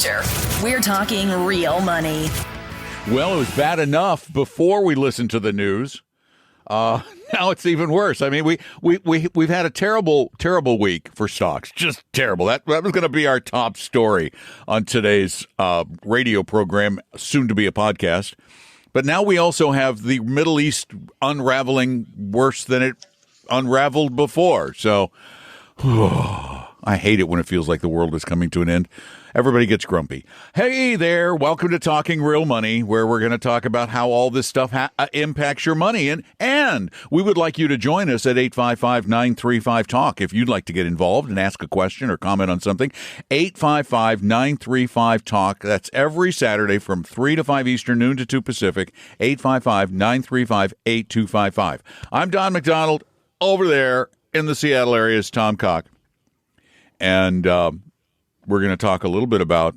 future. We're talking real money. Well, it was bad enough before we listened to the news. Now it's even worse. I mean, we've had a terrible week for stocks. Just terrible. That was going to be our top story on today's radio program, soon to be a podcast. But now we also have the Middle East unraveling worse than it unraveled before. So I hate it when it feels like the world is coming to an end. Everybody gets grumpy. Hey there. Welcome to Talking Real Money, where we're going to talk about how all this stuff impacts your money. And we would like you to join us at 855-935-TALK if you'd like to get involved and ask a question or comment on something. 855-935-TALK. That's every Saturday from 3 to 5 Eastern, noon to 2 Pacific. 855-935-8255. I'm Don McDonald. Over there in the Seattle area is Tom Cock. And we're going to talk a little bit about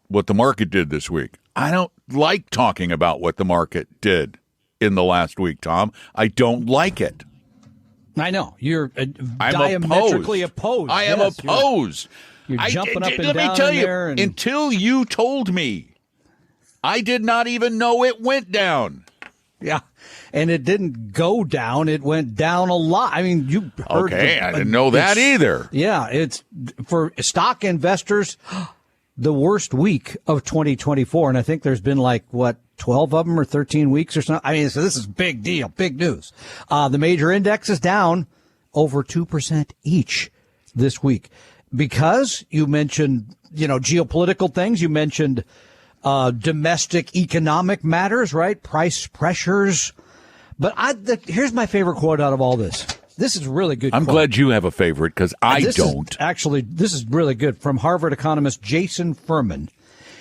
what the market did this week. I don't like talking about what the market did in the last week, Tom. I don't like it. I know. You're diametrically opposed. I am opposed. You're jumping up and down. Let me tell you, there until you told me, I did not even know it went down. Yeah, and it didn't go down. It went down a lot. I mean, you heard. Okay, I didn't know that either. Yeah, it's for stock investors, the worst week of 2024. And I think there's been 12 of them or 13 weeks or something. I mean, so this is big deal, big news. The major index is down over 2% each this week because you mentioned, geopolitical things. You mentioned domestic economic matters, right? Price pressures. But here's my favorite quote out of all this. This is really good. I'm glad you have a favorite because I don't. This is really good from Harvard economist Jason Furman.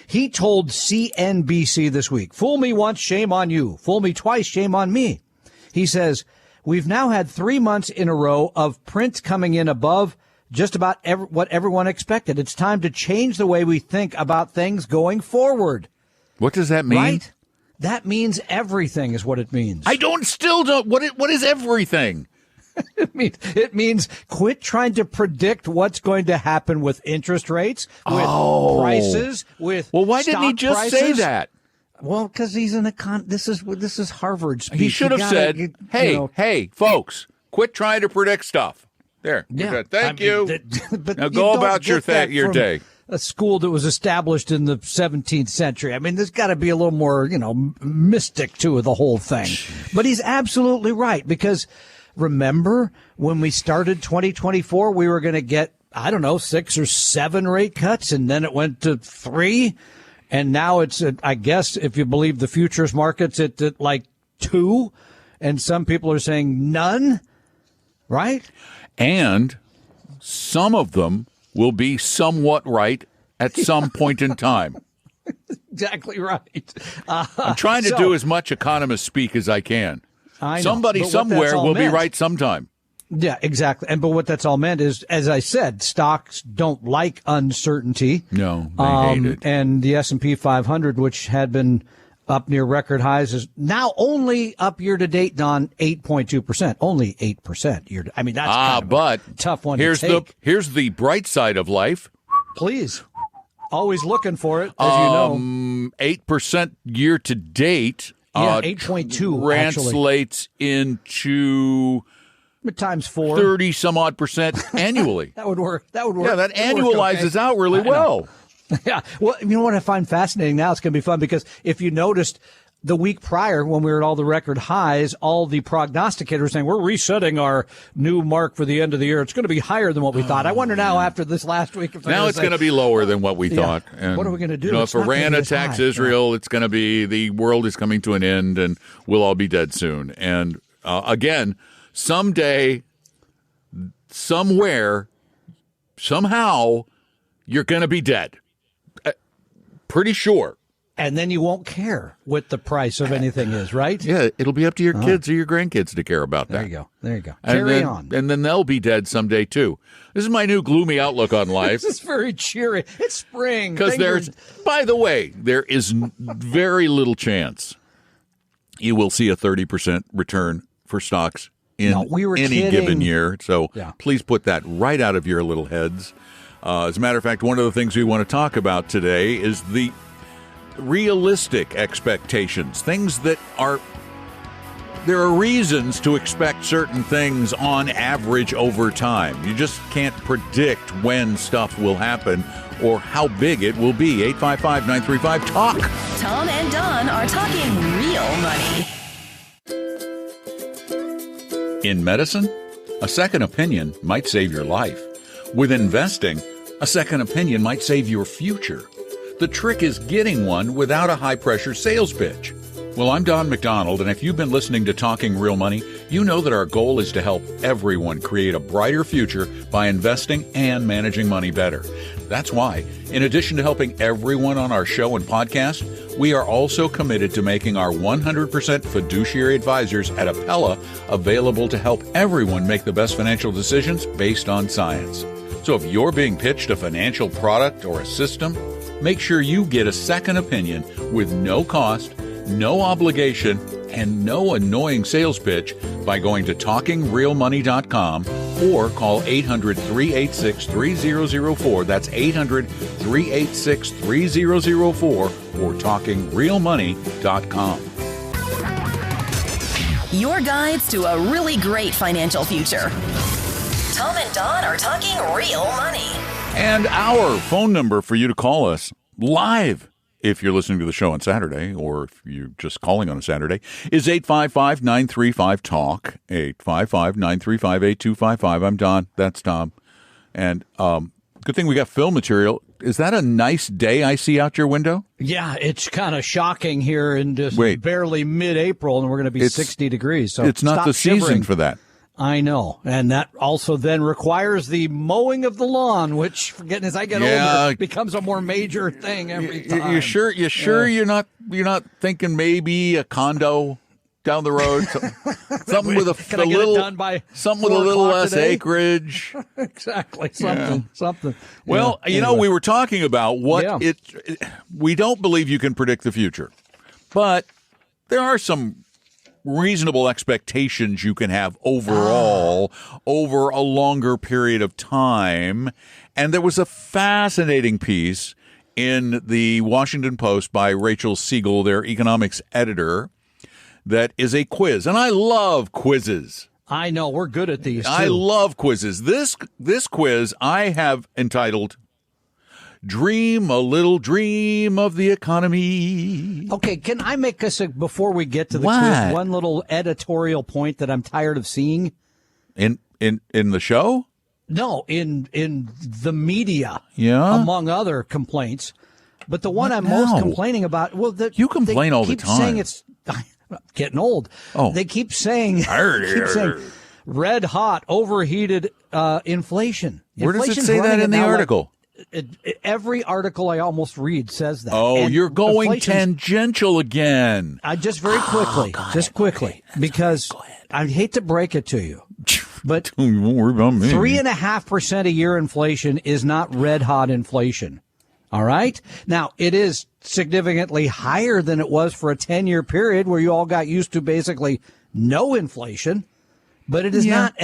He told CNBC this week, "Fool me once, shame on you. Fool me twice, shame on me." He says, "We've now had 3 months in a row of prints coming in above just about what everyone expected. It's time to change the way we think about things going forward." What does that mean? Right? That means everything is what it means. Still don't. What is everything? It means quit trying to predict what's going to happen with interest rates, with prices, with Well, why didn't he just say that? Well, because he's an This is Harvard speak. He should have said, "Hey, folks, quit trying to predict stuff." There. Yeah. Thank you. But now go about your day. A school that was established in the 17th century. I mean, there's got to be a little more, mystic to the whole thing. But he's absolutely right, because remember when we started 2024, we were going to get, 6 or 7 rate cuts, and then it went to 3. And now it's, I guess, if you believe the futures markets, at 2. And some people are saying none, right? And some of them will be somewhat right at some point in time. Exactly right. I'm trying to do as much economist speak as I can. I know, somebody somewhere will be right sometime. Yeah, exactly. But what that's all meant is, as I said, stocks don't like uncertainty. No, they hate it. And the S&P 500, which had been up near record highs, is now only up year to date on 8.2%. Only 8% year to. I mean, that's kind of a tough one to take. Here's the bright side of life. Please. Always looking for it, as you know. 8% year to date. Yeah, 8.2 translates into times 4. 30 some odd percent annually. That would work. Yeah, that annualizes out really well. Yeah. Well, you know what I find fascinating now? It's going to be fun because if you noticed the week prior when we were at all the record highs, all the prognosticators were saying we're resetting our new mark for the end of the year. It's going to be higher than what we thought. I wonder now after this last week. If now it's going to be lower than what we thought. And what are we going to do? If Iran attacks Israel, it's going to be the world is coming to an end and we'll all be dead soon. And again, someday, somewhere, somehow, you're going to be dead. Pretty sure. And then you won't care what the price of anything is, right? Yeah, it'll be up to your kids or your grandkids to care about that. There you go. Carry on. And then they'll be dead someday, too. This is my new gloomy outlook on life. This is very cheery. It's spring. Because by the way, there is very little chance you will see a 30% return for stocks in any given year. So please put that right out of your little heads. As a matter of fact, one of the things we want to talk about today is the realistic expectations, things that are, there are reasons to expect certain things on average over time. You just can't predict when stuff will happen or how big it will be. 855-935-TALK. Tom and Don are talking real money. In medicine, a second opinion might save your life. With investing, a second opinion might save your future. The trick is getting one without a high-pressure sales pitch. Well, I'm Don McDonald, and if you've been listening to Talking Real Money, you know that our goal is to help everyone create a brighter future by investing and managing money better. That's why, in addition to helping everyone on our show and podcast, we are also committed to making our 100% fiduciary advisors at Appella available to help everyone make the best financial decisions based on science. So if you're being pitched a financial product or a system, make sure you get a second opinion with no cost, no obligation, and no annoying sales pitch by going to TalkingRealMoney.com or call 800-386-3004. That's 800-386-3004 or TalkingRealMoney.com. Your guides to a really great financial future. Tom and Don are talking real money. And our phone number for you to call us live, if you're listening to the show on Saturday, or if you're just calling on a Saturday, is 855-935-TALK, 855-935-8255. I'm Don. That's Tom. And good thing we got film material. Is that a nice day I see out your window? Yeah, it's kind of shocking here in just barely mid-April, and we're going to be 60 degrees. So it's not the season for that. I know. And that also then requires the mowing of the lawn, which, as I get older, becomes a more major thing every time. You sure you're not thinking maybe a condo down the road? Something with a little less acreage. Exactly. Something. Well, anyway. We were talking about we don't believe you can predict the future, but there are some reasonable expectations you can have overall over a longer period of time. And there was a fascinating piece in the Washington Post by Rachel Siegel, their economics editor, that is a quiz. And I love quizzes. I know. We're good at these, too. I love quizzes. This quiz I have entitled Dream a Little Dream of the Economy. Okay, can I make us, before we get to the quiz, one little editorial point that I'm tired of seeing? In the show? No, in the media, among other complaints. But the one I'm most complaining about, you complain all the time. Saying it's getting old. Oh. They keep saying red hot, overheated inflation. Where does it say that in the article? Every article I almost read says that. Oh, and you're going tangential again. Just very quickly, because I hate to break it to you, but don't worry about me. 3.5% a year inflation is not red hot inflation. All right. Now, it is significantly higher than it was for a 10-year period where you all got used to basically no inflation, but it is not.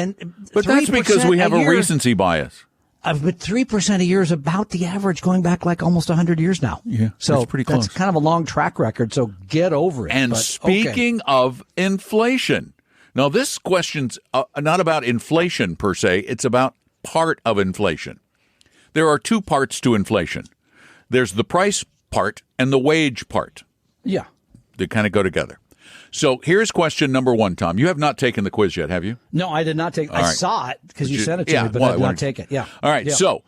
But that's because we have a recency bias. But 3% a year is about the average going back like almost 100 years now. Yeah, so that's pretty close. That's kind of a long track record, so get over it. And speaking of inflation, now this question's not about inflation per se, it's about part of inflation. There are two parts to inflation. There's the price part and the wage part. Yeah. They kind of go together. So here's question number one, Tom. You have not taken the quiz yet, have you? No, I did not take it. I saw it because you sent it to me, but I did not take it. Yeah. All right. Yeah. So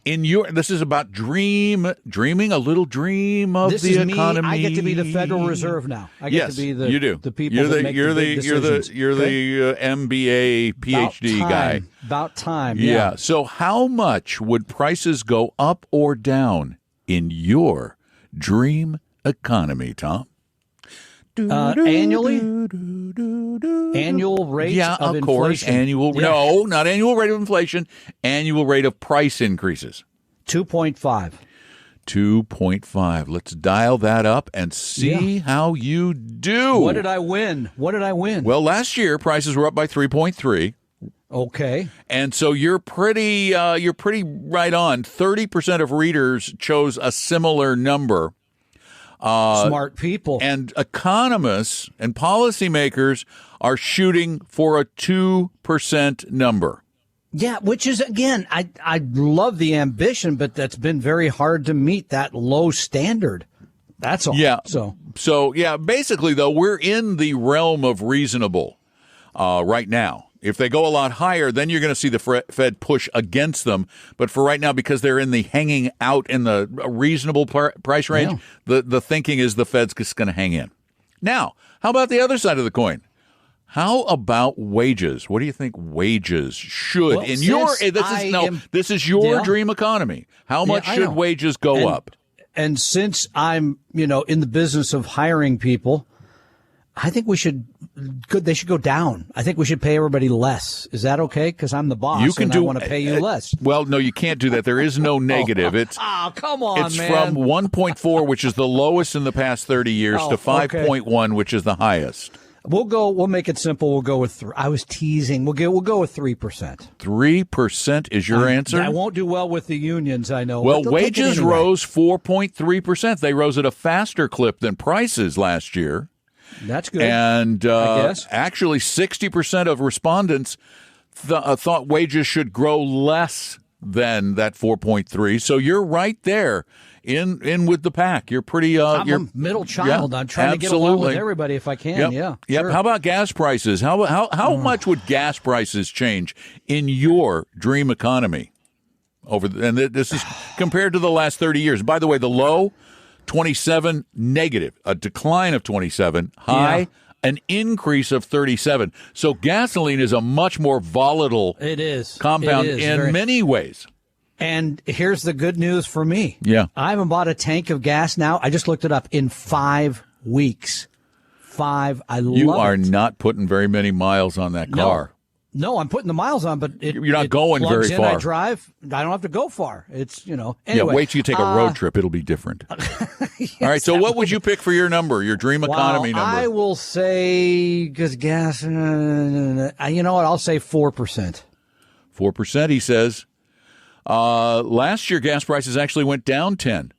this is about dreaming a little dream of the economy. I get to be the Federal Reserve now. I get to be the people that make the big decisions. You're the MBA, PhD guy. About time. Yeah. So how much would prices go up or down in your dream economy, Tom? Annually? Annual rate of inflation? Course. No, not annual rate of inflation. Annual rate of price increases. 2.5. 2.5. Let's dial that up and see how you do. What did I win? Well, last year, prices were up by 3.3. Okay. And so you're pretty right on. 30% of readers chose a similar number. Smart people. And economists and policymakers are shooting for a 2% number. Yeah, which is, again, I love the ambition, but that's been very hard to meet that low standard. That's all. Yeah. So yeah, basically, though, we're in the realm of reasonable right now. If they go a lot higher, then you're going to see the Fed push against them. But for right now, because they're in the hanging out in the reasonable price range, the thinking is the Fed's just going to hang in. Now, how about the other side of the coin? How about wages? What do you think wages should this is your dream economy. How much should wages go up? And since I'm, in the business of hiring people, I think they should go down. I think we should pay everybody less. Is that okay? Because I'm the boss I want to pay you less. Well, no, you can't do that. There is no negative. Come on, it's man. From 1.4, which is the lowest in the past 30 years, to 5.1, which is the highest. We'll make it simple. We'll go with 3. I was teasing. We'll go with 3%. 3% is your answer? I won't do well with the unions, I know. Well, wages rose 4.3%. They rose at a faster clip than prices last year. That's good. And I guess. Actually, 60% of respondents thought wages should grow less than that 4.3. So you're right there in with the pack. You're pretty. I'm you're a middle child. I'm trying to get along with everybody if I can. Yep. Yeah. Yep. Sure. How about gas prices? How much would gas prices change in your dream economy? And this is compared to the last 30 years. By the way, the low, 27, negative, a decline of 27, high, an increase of 37. So gasoline is a much more volatile compound in many ways. And here's the good news for me. Yeah. I haven't bought a tank of gas now. I just looked it up in 5 weeks. 5. I love it. You are not putting very many miles on that car. No, I'm putting the miles on, but you're not going very far. I drive. I don't have to go far. It's, Anyway. Yeah, wait till you take a road trip. It'll be different. Yes, all right, so what would you pick for your number, your dream economy number? I will say, because gas, you know what, I'll say 4%. 4%, he says. Last year, gas prices actually went down 10.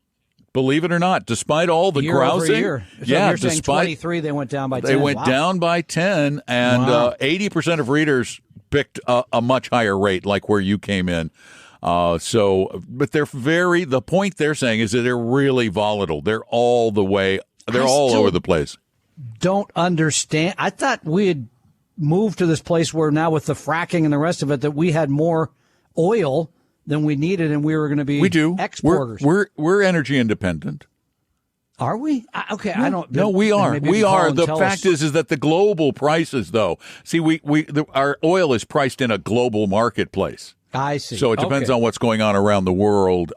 Believe it or not, despite all the grousing. Year. So you're saying 23, they went down by 10. They went down by 10, and 80% of readers picked a much higher rate, like where you came in. But the point they're saying is that they're really volatile. They're all over the place. Don't understand. I thought we had moved to this place where now with the fracking and the rest of it, that we had more oil than we needed, and we were going to be exporters. We're energy independent. Are we? Okay, no, I don't. No, we are. We are. The fact is that the global prices, though. See, our oil is priced in a global marketplace. I see. So it depends on what's going on around the world.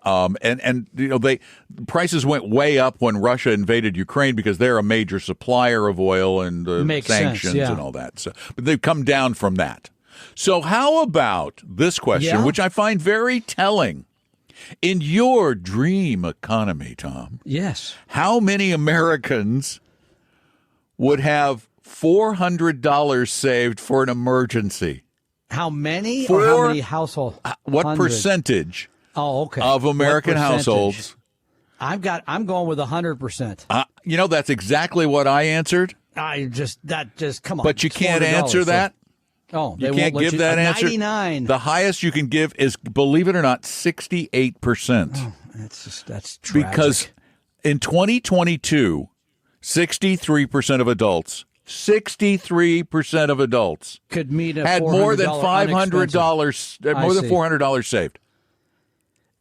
Prices went way up when Russia invaded Ukraine because they're a major supplier of oil and sanctions and all that. So, but they've come down from that. So how about this question, which I find very telling? In your dream economy, Tom, yes, how many Americans would have $400 saved for an emergency? How many? Or how many households? What 100? Percentage? Oh, okay. Of American households? I'm going with 100%. That's exactly what I answered. Come on. But you can't answer that. Oh, you can't give that answer. 99. The highest you can give is, believe it or not, 68%. Oh, that's tragic. Because in 2022, 63% of adults could meet had more than $500, more than $400 saved.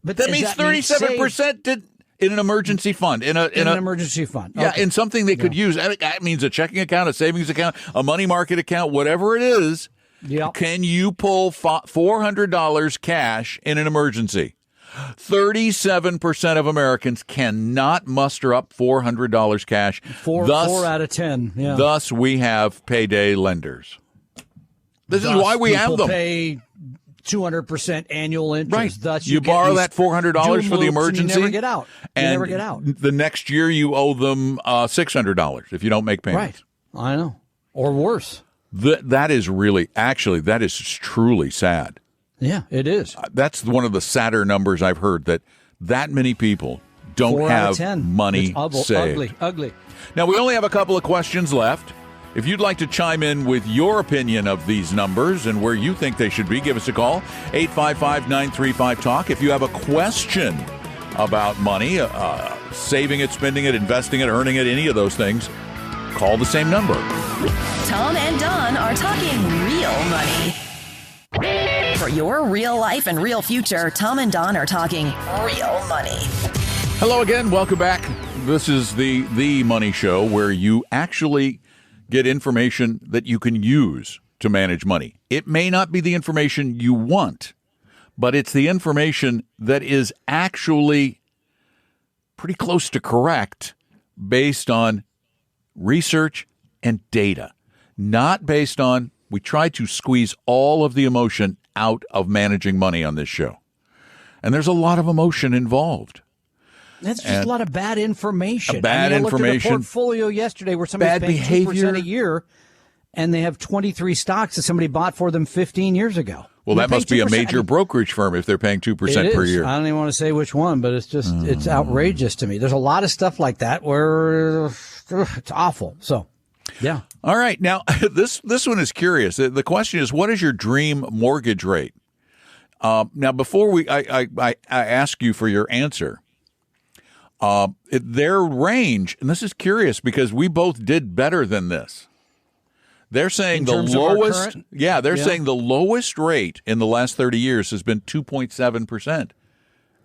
But that means 37% did in an emergency fund. In an emergency fund. Yeah, in something they could use. That means a checking account, a savings account, a money market account, whatever it is. Yep. Can you pull $400 cash in an emergency? 37% of Americans cannot muster up $400 cash. Four out of 10. Yeah. Thus, we have payday lenders. This is why we have them. Pay 200% annual interest. Right. Thus, you borrow that $400 for the emergency. You never get out. The next year, you owe them $600 if you don't make payments. Right. I know. Or worse. That is really, actually, that is truly sad. Yeah, it is. That's one of the sadder numbers I've heard, that many people don't 4 out of have 10. money It's saved. ugly. Now, we only have a couple of questions left. If you'd like to chime in with your opinion of these numbers and where you think they should be, give us a call, 855-935-TALK. If you have a question about money, saving it, spending it, investing it, earning it, any of those things, call the same number. Tom and Don are talking real money. For your real life and real future, Tom and Don are talking real money. Hello again. Welcome back. This is the Money Show, where you actually get information that you can use to manage money. It may not be the information you want, but it's the information that is actually pretty close to correct based on research and data, not based on, we try to squeeze all of the emotion out of managing money on this show. And there's a lot of emotion involved. That's just a lot of bad information. Bad information. I looked at a portfolio yesterday where somebody's Bad paying behavior. 2% a year, and they have 23 stocks that somebody bought for them 15 years ago. Well, that must be a major brokerage firm if they're paying 2% per year. I don't even want to say which one, but it's just it's outrageous to me. There's a lot of stuff like that where it's awful. So, yeah. All right. Now, this one is curious. The question is, what is your dream mortgage rate? Now, before I ask you for your answer, their range, and this is curious because we both did better than this. They're saying the lowest, saying the lowest rate in the last 30 years has been 2.7%.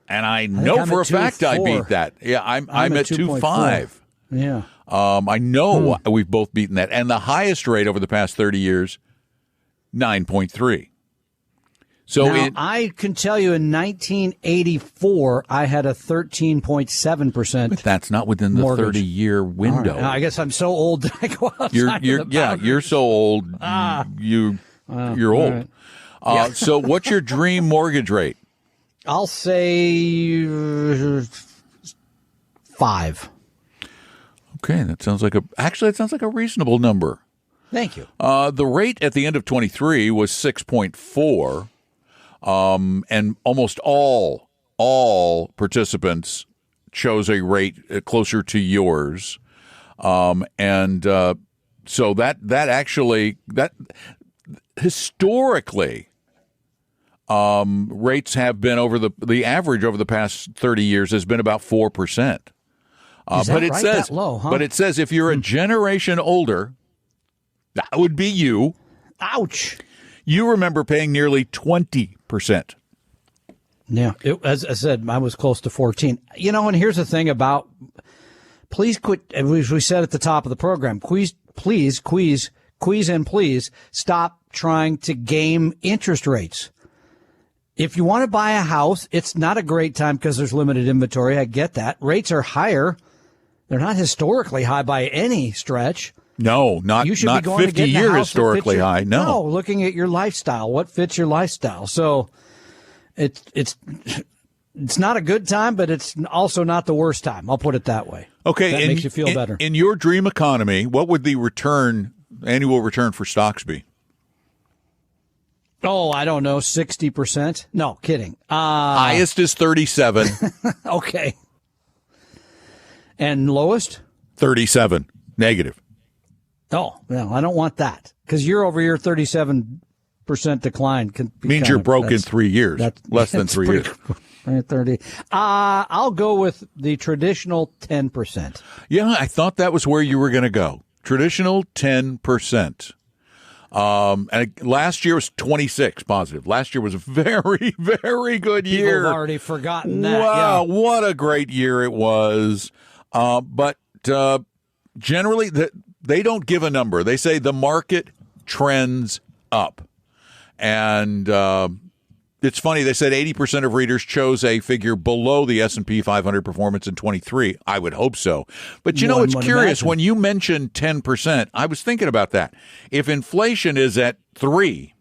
And I know for a fact I beat that. Yeah, I'm at 2.5. Yeah. I know we've both beaten that. And the highest rate over the past 30 years, 9.3. So now, I can tell you in 1984, I had a 13.7%. But that's not within the 30-year window. Right. I guess I'm so old that I go outside you're so old. You're old. Right. So what's your dream mortgage rate? I'll say 5. Okay, that sounds like a reasonable number. Thank you. The rate at the end of 23 was 6.4. And almost all participants chose a rate closer to yours. So that actually historically, rates have been over the average over the past 30 years has been about 4%. But it says that low, huh? But it says if you're a generation older, that would be you. Ouch. You remember paying nearly 20%. Yeah, as I said, I was close to 14. You know, and here's the thing about, please quit, as we said at the top of the program, please stop trying to game interest rates. If you want to buy a house, it's not a great time because there's limited inventory. I get that. Rates are higher. They're not historically high by any stretch. No, not 50-year historically high. No, looking at your lifestyle, what fits your lifestyle. So it's not a good time, but it's also not the worst time. I'll put it that way. Okay, that makes you feel better. In your dream economy, what would the annual return for stocks be? Oh, I don't know, 60%. No, kidding. Highest is 37. Okay, and lowest 37 negative. Oh, no, I don't want that because year over year, 37% decline means you're broke in 3 years. Less than 3 years. 30. I'll go with the traditional 10%. Yeah, I thought that was where you were going to go. Traditional 10%. And last year was 26 positive. Last year was a very, very good year. People have already forgotten that. Wow, yeah. What a great year it was. But generally, they don't give a number. They say the market trends up. And it's funny. They said 80% of readers chose a figure below the S&P 500 performance in 23. I would hope so. But you know, it's curious. When you mentioned 10%, I was thinking about that. If inflation is at 3,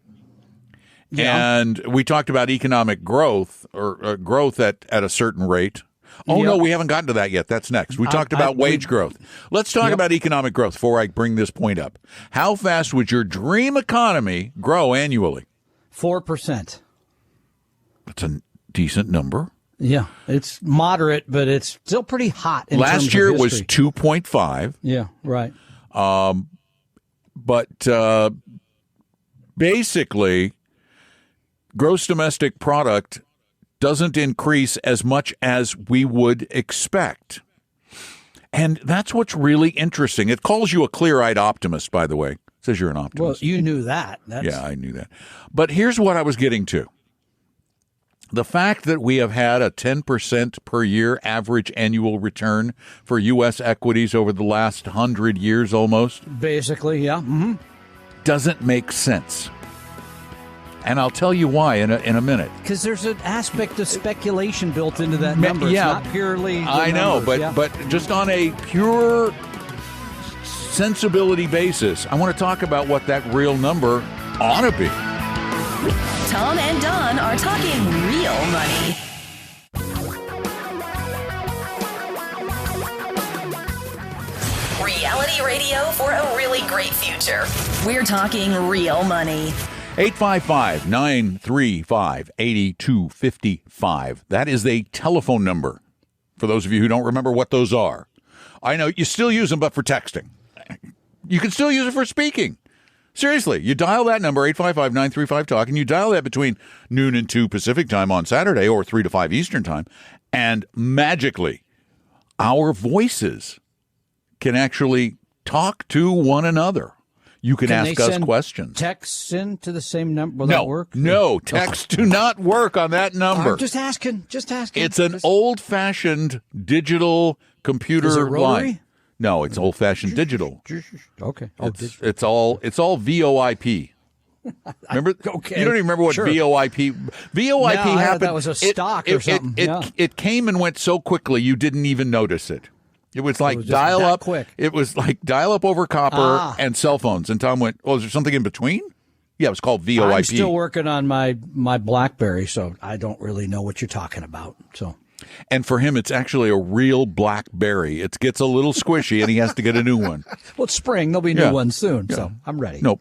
and we talked about economic growth or growth at a certain rate, Oh, Yep. no, we haven't gotten to that yet. That's next. We talked about wage growth. Let's talk about economic growth before I bring this point up. How fast would your dream economy grow annually? 4%. That's a decent number. Yeah, it's moderate, but it's still pretty hot. Last year it was 2.5. Yeah, right. But basically, gross domestic product doesn't increase as much as we would expect. And that's what's really interesting. It calls you a clear-eyed optimist, by the way. It says you're an optimist. Well, you knew that. Yeah, I knew that. But here's what I was getting to. The fact that we have had a 10% per year average annual return for U.S. equities over the last 100 years almost. Basically, yeah. Mm-hmm. Doesn't make sense. And I'll tell you why in a minute. Because there's an aspect of speculation built into that number. Yeah, it's not purely the I know, numbers, but just on a pure sensibility basis, I want to talk about what that real number ought to be. Tom and Don are talking real money. Reality radio for a really great future. We're talking real money. 855-935-8255. That is the telephone number. For those of you who don't remember what those are. I know you still use them, but for texting. You can still use it for speaking. Seriously, you dial that number, 855-935-TALK, and you dial that between noon and 2 Pacific time on Saturday or 3 to 5 Eastern time, and magically, our voices can actually talk to one another. You can ask us questions. Texts in to the same number? Will that work? No, texts do not work on that number. I'm just asking. It's an old-fashioned digital computer Is it rotary? line. No, it's old-fashioned digital. Okay. It's all VoIP. Remember? Okay. You don't even remember what Sure. VoIP happened. That was a stock or something. It came and went so quickly you didn't even notice it. It was like just dial that up. quick. It was like dial up over copper and cell phones. And Tom went, "Oh, is there something in between?" Yeah, it was called VoIP. I'm still working on my BlackBerry, so I don't really know what you're talking about. So. And for him, it's actually a real BlackBerry. It gets a little squishy, and he has to get a new one. Well, it's spring. There'll be new ones soon, so I'm ready. No,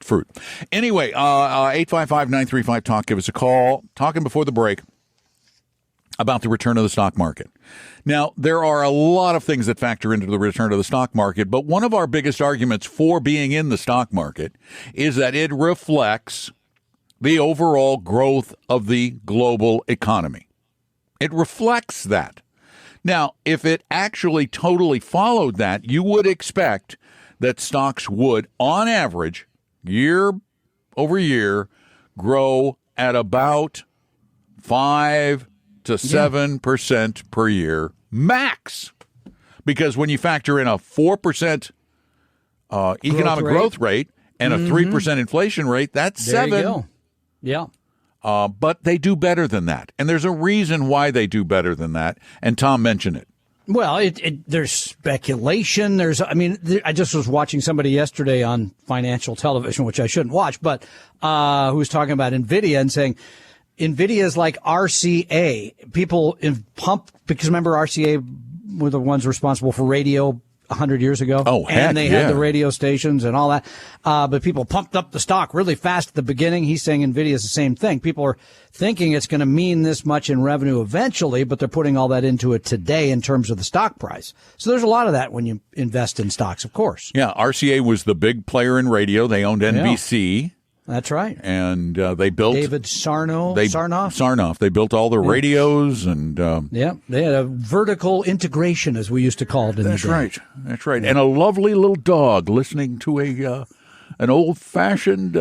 fruit. Anyway, 855-935-TALK. Give us a call. Talking before the break about the return of the stock market. Now, there are a lot of things that factor into the return of the stock market, but one of our biggest arguments for being in the stock market is that it reflects the overall growth of the global economy. It reflects that. Now, if it actually totally followed that, you would expect that stocks would, on average, year over year, grow at about 5 to 7% per year max. Because when you factor in a 4% economic growth rate and a 3% inflation rate, that's There 7. you go. Yeah. But they do better than that. And there's a reason why they do better than that. And Tom mentioned it. Well, there's speculation. I just was watching somebody yesterday on financial television, which I shouldn't watch, but who was talking about NVIDIA and saying NVIDIA is like RCA. People pump, because remember RCA were the ones responsible for radio 100 years ago. Oh, heck, and they had the radio stations and all that. But people pumped up the stock really fast at the beginning. He's saying NVIDIA is the same thing. People are thinking it's going to mean this much in revenue eventually, but they're putting all that into it today in terms of the stock price. So there's a lot of that when you invest in stocks, of course. Yeah, RCA was the big player in radio. They owned NBC. That's right. And they built David Sarnoff. They built all the radios and they had a vertical integration, as we used to call it in the day. That's right. And a lovely little dog listening to an old-fashioned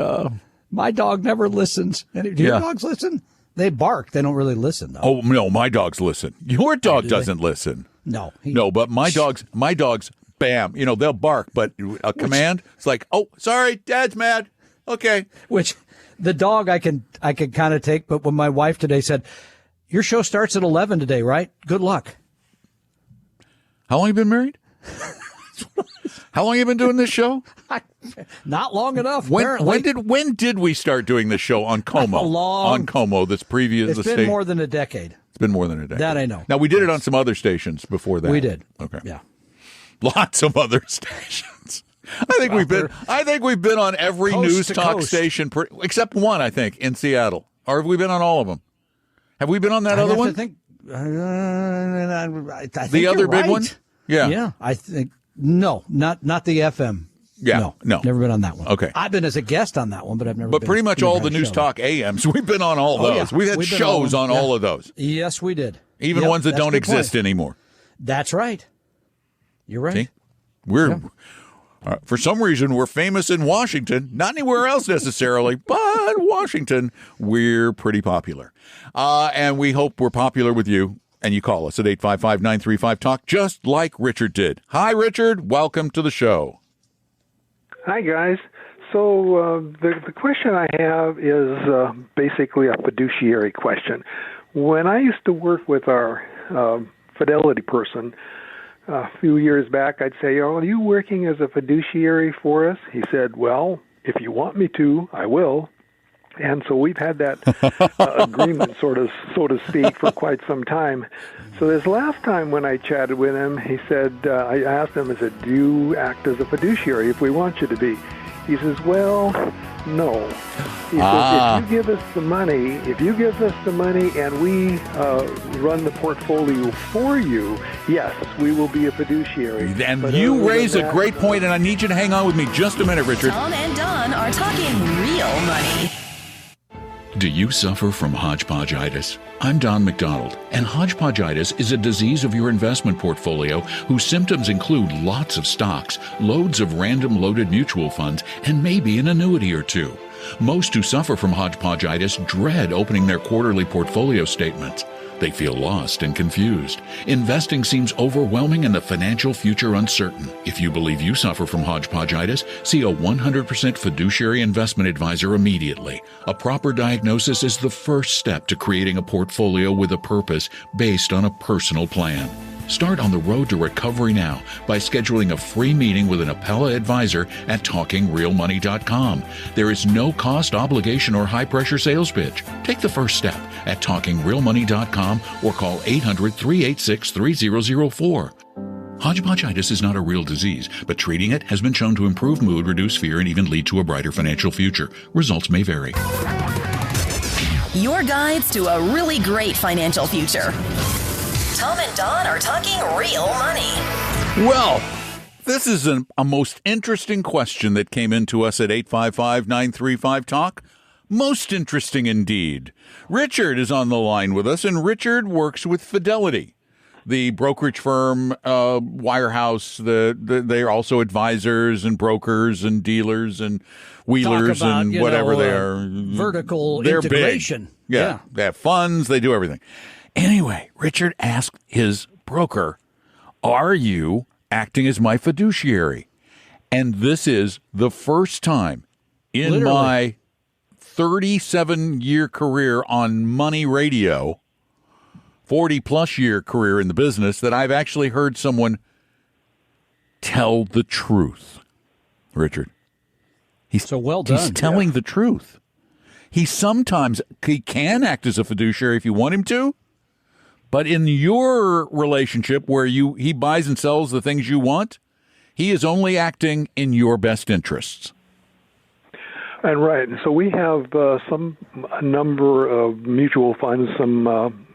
My dog never listens. Do your dogs listen? They bark. They don't really listen, though. Oh, no, my dogs listen. Your dog doesn't listen. No. No, but my dogs, bam, they'll bark, but a command, it's like, "Oh, sorry, Dad's mad." Okay. Which the dog I can kind of take, but when my wife today said, "Your show starts at 11 today, right? Good luck." How long have you been married? How long have you been doing this show? Not long enough. When did we start doing this show on Como? On Como, this It's been state? more than a decade. It's been more than a decade. That I know. Now, we did it on some other stations before that. We did. Okay. Yeah. Lots of other stations. I think we've been on every Coast news to talk coast. station except one, I think, in Seattle. Or have we been on all of them? Have we been on that other one? I think The other you're big right. one? Yeah. Yeah. I think not the FM. Yeah. No. Never been on that one. Okay. I've been as a guest on that one, but I've never. But pretty much all the news show. talk AMs, we've been on all those. Yeah. We've had We've been shows on all of those. Yes, we did. Even Yep, ones that that's a don't good exist point. anymore. That's right. You're right. See? We're for some reason we're famous in Washington, not anywhere else necessarily, but Washington, we're pretty popular. And we hope we're popular with you. And you call us at 855-935-TALK, just like Richard did. Hi, Richard. Welcome to the show. Hi, guys. So the question I have is basically a fiduciary question. When I used to work with our Fidelity person a few years back, I'd say, "Oh, are you working as a fiduciary for us?" He said, "Well, if you want me to, I will." And so we've had that agreement, so to speak, for quite some time. So this last time when I chatted with him, he said, I asked him, I said, "Do you act as a fiduciary if we want you to be?" He says, "Well, no." He says, if you give us the money and we run the portfolio for you, yes, we will be a fiduciary. And but you other raise than a that, great point, and I need you to hang on with me just a minute, Richard. Tom and Don are talking real money. Do you suffer from hodgepodgeitis? I'm Don McDonald, and hodgepodgeitis is a disease of your investment portfolio whose symptoms include lots of stocks, loads of random loaded mutual funds, and maybe an annuity or two. Most who suffer from hodgepodgeitis dread opening their quarterly portfolio statements. They feel lost and confused. Investing seems overwhelming and the financial future uncertain. If you believe you suffer from hodgepodgeitis, see a 100% fiduciary investment advisor immediately. A proper diagnosis is the first step to creating a portfolio with a purpose based on a personal plan. Start on the road to recovery now by scheduling a free meeting with an Appella advisor at TalkingRealMoney.com. There is no cost, obligation, or high-pressure sales pitch. Take the first step at TalkingRealMoney.com or call 800-386-3004. Hodgepodgeitis is not a real disease, but treating it has been shown to improve mood, reduce fear, and even lead to a brighter financial future. Results may vary. Your guides to a really great financial future. Tom and Don are talking real money. Well, this is a most interesting question that came into us at 855-935-TALK. Most interesting indeed. Richard is on the line with us, and Richard works with Fidelity, the brokerage firm, wirehouse. They're also advisors and brokers and dealers and wheelers Talk about, and whatever they are. Vertical They're integration. Big. Yeah, they have funds. They do everything. Anyway, Richard asked his broker, "Are you acting as my fiduciary?" And this is the first time in my 37-year career on Money Radio, 40-plus year career in the business, that I've actually heard someone tell the truth. Richard. So well done. He's telling the truth. He can act as a fiduciary if you want him to. But in your relationship where he buys and sells the things you want, he is only acting in your best interests. And right. So we have a number of mutual funds, some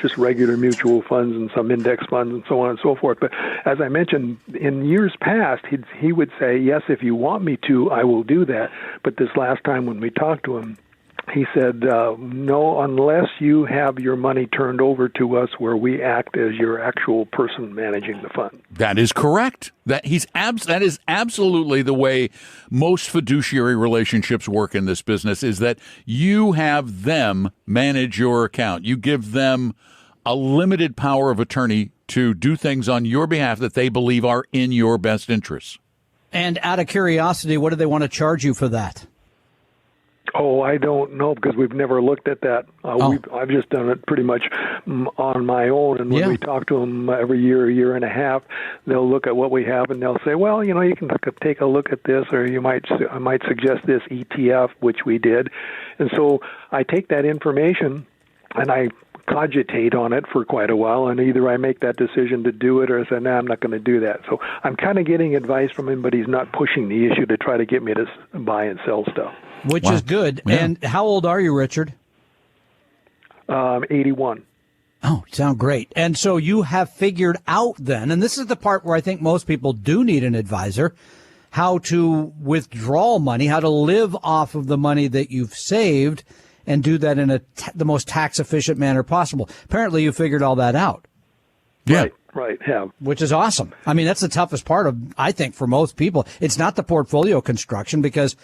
just regular mutual funds and some index funds and so on and so forth. But as I mentioned, in years past, he would say, "Yes, if you want me to, I will do that." But this last time when we talked to him, he said, "No, unless you have your money turned over to us where we act as your actual person managing the fund." That is correct. That is absolutely the way most fiduciary relationships work in this business, is that you have them manage your account. You give them a limited power of attorney to do things on your behalf that they believe are in your best interests. And out of curiosity, what do they want to charge you for that? Oh, I don't know, because we've never looked at that. I've just done it pretty much on my own. And when we talk to them every year and a half, they'll look at what we have and they'll say, "Well, you can take a look at this, or I might suggest this ETF," which we did. And so I take that information and I cogitate on it for quite a while, and either I make that decision to do it or I say, no, I'm not going to do that. So I'm kind of getting advice from him, but he's not pushing the issue to try to get me to buy and sell stuff. Which is good. Yeah. And how old are you, Richard? 81. Oh, you sound great. And so you have figured out then, and this is the part where I think most people do need an advisor, how to withdraw money, how to live off of the money that you've saved and do that in the most tax-efficient manner possible. Apparently you figured all that out. Yeah. Right, yeah. Which is awesome. I mean, that's the toughest part of, I think, for most people. It's not the portfolio construction because,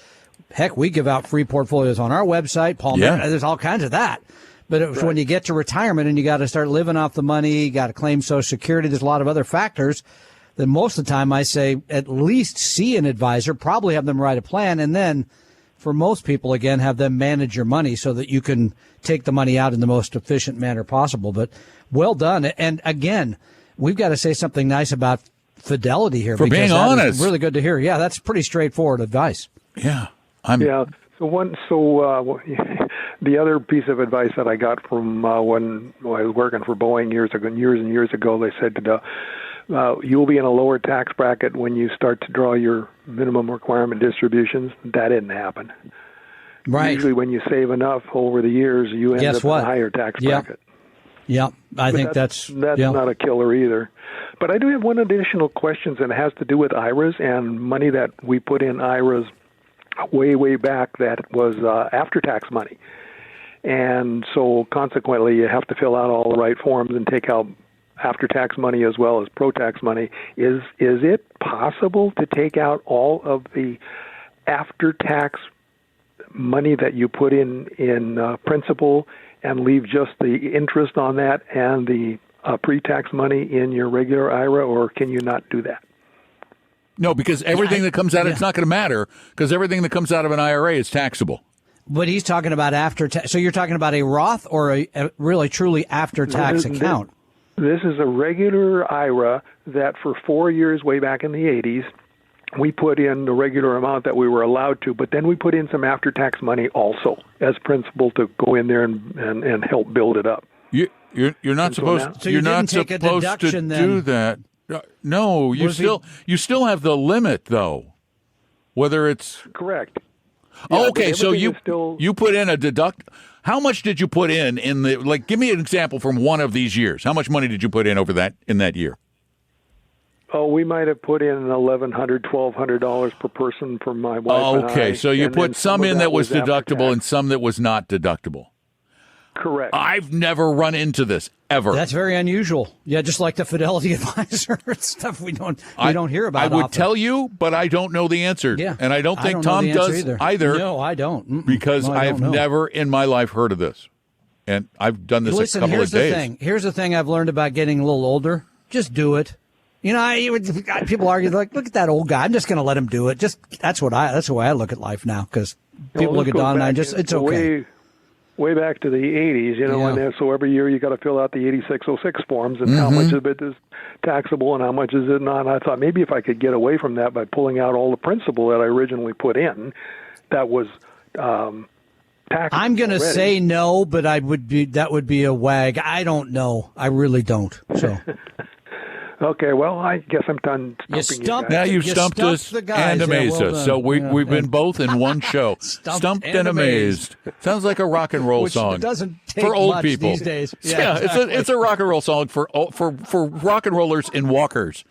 heck, we give out free portfolios on our website. There's all kinds of that. But it's when you get to retirement and you got to start living off the money, you got to claim Social Security, there's a lot of other factors. Then most of the time I say at least see an advisor, probably have them write a plan, and then for most people, again, have them manage your money so that you can take the money out in the most efficient manner possible. But well done. And again, we've got to say something nice about Fidelity here. For being honest. Really good to hear. Yeah, that's pretty straightforward advice. Yeah. So the other piece of advice that I got from when I was working for Boeing years and years ago, they said you'll be in a lower tax bracket when you start to draw your minimum requirement distributions. That didn't happen. Right. Usually when you save enough over the years, you end up in a higher tax bracket. Yeah, I think that's not a killer either. But I do have one additional question, and it has to do with IRAs and money that we put in IRAs way back that was after-tax money. And so consequently, you have to fill out all the right forms and take out after-tax money as well as pro-tax money. Is it possible to take out all of the after-tax money that you put in principal and leave just the interest on that and the pre-tax money in your regular IRA, or can you not do that? No, because everything that comes out, it's not going to matter because everything that comes out of an IRA is taxable. But he's talking about after-tax. So you're talking about a Roth or a really truly after-tax account? This is a regular IRA that for 4 years way back in the 80s, we put in the regular amount that we were allowed to, but then we put in some after-tax money also as principal to go in there and help build it up. You're not supposed. So you're not take supposed to do that. No, you still have the limit though. Whether it's correct. Oh, okay, so you put in a deduct. How much did you put in the give me an example from one of these years? How much money did you put in in that year? Oh, we might have put in $1,100, $1,200 per person for my wife and I. Okay, so you put some in that was deductible and some that was not deductible. Correct. I've never run into this ever. That's very unusual. Yeah, just like the Fidelity advisor stuff we don't hear about. I would tell you, but I don't know the answer. Yeah, and I don't think Tom does either. No, I don't. Because I have never in my life heard of this, and I've done this a couple of days. Here's the thing I've learned about getting a little older: just do it. You know, people argue like, "Look at that old guy. I'm just going to let him do it." That's the way I look at life now. Because people look at Don and it's okay. Way back to the 80s, and so every year you got to fill out the 8606 forms, and how much of it is taxable and how much is it not. And I thought maybe if I could get away from that by pulling out all the principal that I originally put in, that was taxable. I'm going to say no, but that would be a wag. I don't know. I really don't. So. Okay, well, I guess I'm done. Now you've stumped us and amazed us. So we've been both in one show. Stumped and amazed. Sounds like a rock and roll song. It doesn't take for old much people these days. Yeah, exactly. it's a rock and roll song for rock and rollers and walkers.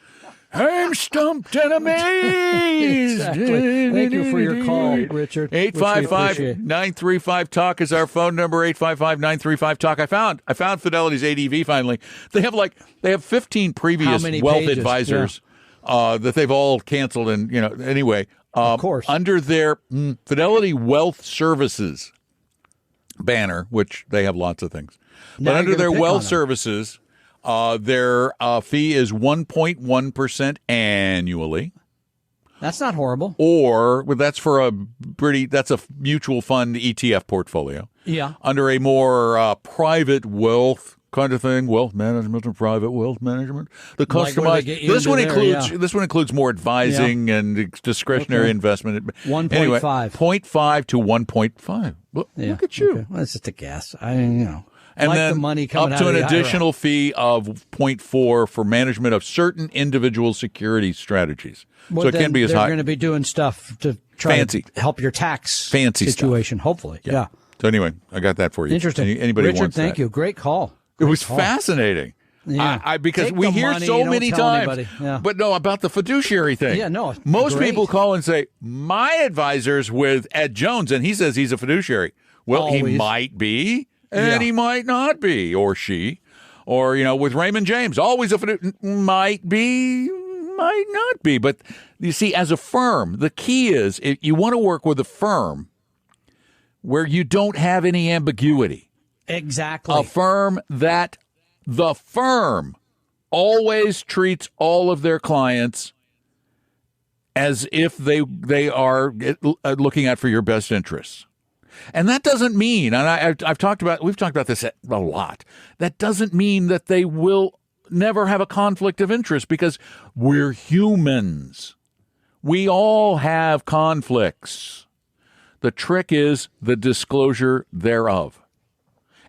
I'm stumped and amazed. Exactly. Thank you for your call, Richard. 855-935-TALK is our phone number. 855-935-TALK. I found Fidelity's ADV finally. They have 15 previous wealth advisors that they've all canceled, and anyway. Of course. Under their Fidelity Wealth Services banner, which they have lots of things, but under their wealth services. Their fee is 1.1% annually. That's not horrible. That's that's a mutual fund ETF portfolio. Yeah. Under a more private wealth kind of thing, wealth management and private wealth management. The customized. This one includes more advising and discretionary investment. 1.5. Anyway, 0.5 to 1.5. Look at you. Okay. Well, that's just a guess. And like then the money coming up to out an of the IRA. additional fee of 0.4 for management of certain individual security strategies. Well, so it can't be as they're high. going to be doing stuff to try Fancy. to help your tax Fancy situation, hopefully. Yeah. So anyway, I got that for you. Interesting. Anybody Richard, wants thank that? you. Great call. It was call. fascinating. Yeah. Because Take we the hear money, so don't many tell times, anybody. Yeah. but no, about the fiduciary thing. Yeah, no, most great. people call and say, my advisor's with Ed Jones, and he says he's a fiduciary. Well, he Always. might be, and Yeah. he might not be, or she. Or, with Raymond James, always a fiduciary. Might be, might not be. But you see, as a firm, the key is you want to work with a firm where you don't have any ambiguity. Exactly. A firm that the firm always treats all of their clients as if they are looking out for your best interests. And that doesn't mean, and we've talked about this a lot, that doesn't mean that they will never have a conflict of interest, because we're humans. We all have conflicts. The trick is the disclosure thereof.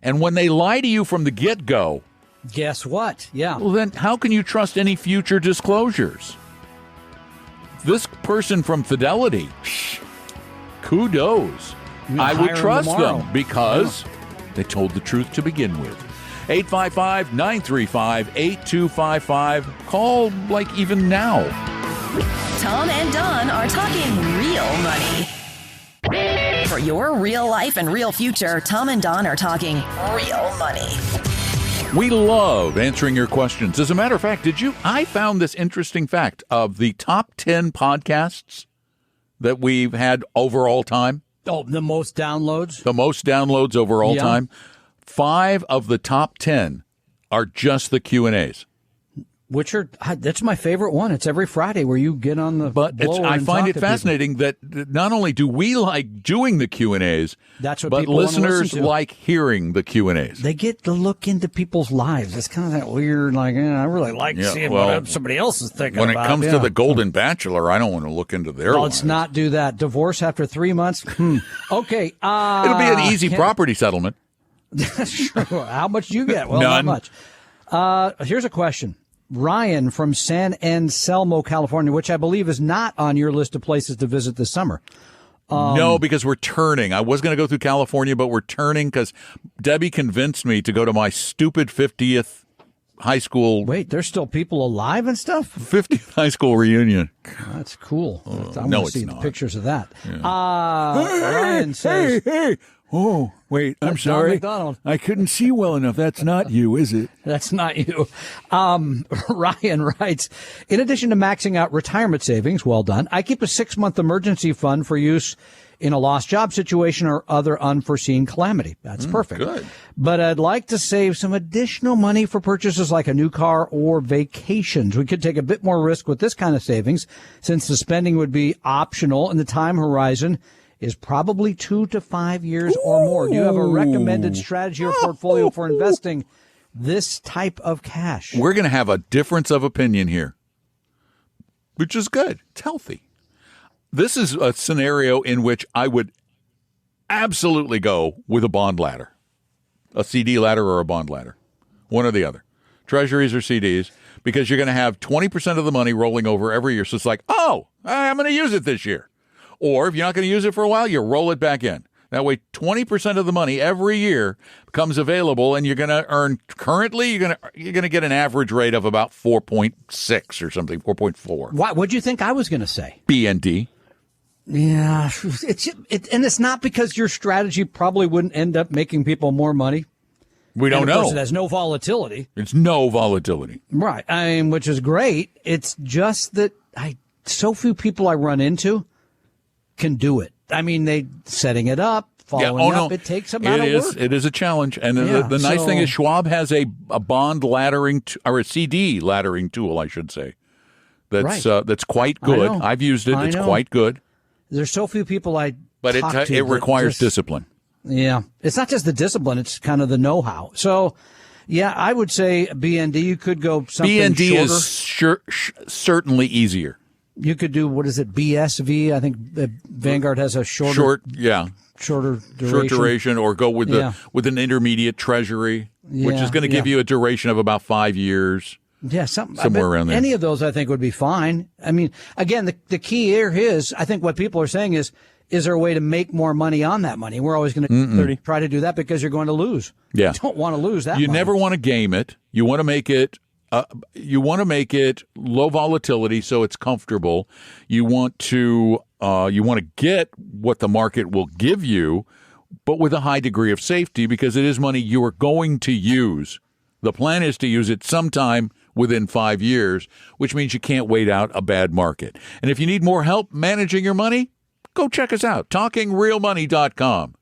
And when they lie to you from the get-go, guess what? Yeah. well, then how can you trust any future disclosures? This person from Fidelity, kudos. I would hire 'em trust tomorrow. them because they told the truth to begin with. 855-935-8255. Call like even now. Tom and Don are talking real money. For your real life and real future, Tom and Don are talking real money. We love answering your questions. As a matter of fact, I found this interesting fact of the top 10 podcasts that we've had over all time. Oh, the most downloads? The most downloads over all Yeah. time. 5 of the top 10 are just the Q&As. That's my favorite one. It's every Friday where you get on the But I find it fascinating that not only do we like doing the Q&As, That's what but people wanna listeners listen to. like hearing the Q&As. They get to look into people's lives. It's kind of that weird, I really like seeing what somebody else is thinking when about. it comes to the Golden Bachelor, I don't want to look into their lives. Let's not do that. Divorce after 3 months? Okay. It'll be an easy property settlement. Sure. How much do you get? Well, None. not much. Here's a question. Ryan from San Anselmo, California, which I believe is not on your list of places to visit this summer. No, because we're turning. I was going to go through California, but we're turning because Debbie convinced me to go to my stupid 50th high school. Wait, there's still people alive and stuff? 50th high school reunion. That's cool. I want no, to it's see not. pictures of that. Ryan says, Hey. Oh, wait, I'm That's Don sorry. McDonald. I couldn't see well enough. That's not you, is it? That's not you. Ryan writes, in addition to maxing out retirement savings, well done, I keep a 6-month emergency fund for use in a lost job situation or other unforeseen calamity. That's perfect. Good. But I'd like to save some additional money for purchases like a new car or vacations. We could take a bit more risk with this kind of savings since the spending would be optional and the time horizon is probably 2 to 5 years or more. Do you have a recommended strategy or portfolio for investing this type of cash? We're going to have a difference of opinion here, which is good. It's healthy. This is a scenario in which I would absolutely go with a bond ladder, a CD ladder or a bond ladder, one or the other, treasuries or CDs, because you're going to have 20% of the money rolling over every year. So it's like, oh, I'm going to use it this year. Or if you're not going to use it for a while, you roll it back in. That way, 20% of the money every year becomes available, and you're going to earn. Currently, you're going to get an average rate of about 4.6 or something, 4.4. What do you think I was going to say? BND. Yeah, and it's not because your strategy probably wouldn't end up making people more money. We don't and of course know. It has no volatility. It's no volatility. Right. I mean, which is great. It's just that so few people I run into can do it. I mean, they setting it up, following up. It takes a amount of work. It is a challenge. And the nice thing is Schwab has a bond laddering or a CD laddering tool, I should say. That's quite good. I've used it. It's quite good. There's so few people but it requires discipline. Yeah. It's not just the discipline. It's kind of the know-how. So, yeah, I would say BND, you could go something BND shorter. is certainly easier. You could do, what is it, BSV? I think Vanguard has a shorter duration. Short duration, or go with with an intermediate treasury, which is going to give you a duration of about 5 years. Yeah, somewhere around there. Any of those I think would be fine. I mean, again, the key here is, I think what people are saying is there a way to make more money on that money? We're always going to try to do that because you're going to lose. Yeah. You don't want to lose that money. You never want to game it. You want to make it low volatility so it's comfortable. You want to get what the market will give you, but with a high degree of safety, because it is money you are going to use. The plan is to use it sometime within 5 years, which means you can't wait out a bad market. And if you need more help managing your money, go check us out, talkingrealmoney.com.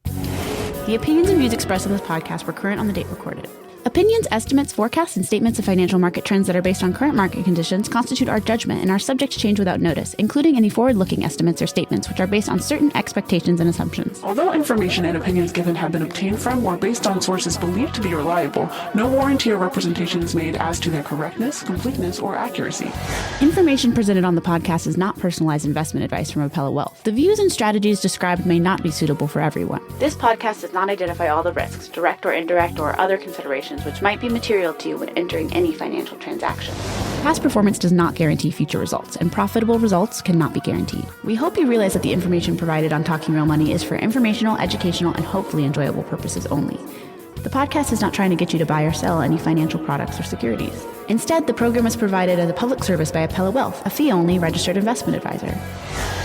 The opinions and views expressed on this podcast were current on the date recorded. Opinions, estimates, forecasts, and statements of financial market trends that are based on current market conditions constitute our judgment and are subject to change without notice, including any forward-looking estimates or statements which are based on certain expectations and assumptions. Although information and opinions given have been obtained from or based on sources believed to be reliable, no warranty or representation is made as to their correctness, completeness, or accuracy. Information presented on the podcast is not personalized investment advice from Apella Wealth. The views and strategies described may not be suitable for everyone. This podcast does not identify all the risks, direct or indirect, or other considerations which might be material to you when entering any financial transaction. Past performance does not guarantee future results, and profitable results cannot be guaranteed. We hope you realize that the information provided on Talking Real Money is for informational, educational, and hopefully enjoyable purposes only. The podcast is not trying to get you to buy or sell any financial products or securities. Instead, the program is provided as a public service by Apella Wealth, a fee-only registered investment advisor.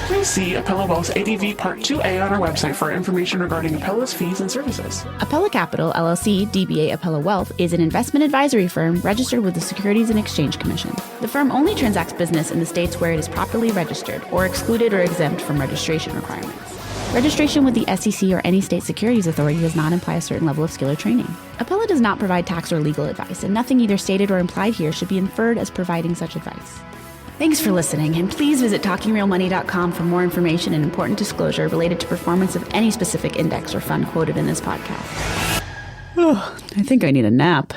Please see Apella Wealth's ADV Part 2A on our website for information regarding Apella's fees and services. Apella Capital, LLC, DBA Apella Wealth, is an investment advisory firm registered with the Securities and Exchange Commission. The firm only transacts business in the states where it is properly registered or excluded or exempt from registration requirements. Registration with the SEC or any state securities authority does not imply a certain level of skill or training. Apella does not provide tax or legal advice, and nothing either stated or implied here should be inferred as providing such advice. Thanks for listening, and please visit TalkingRealMoney.com for more information and important disclosure related to performance of any specific index or fund quoted in this podcast. I think I need a nap.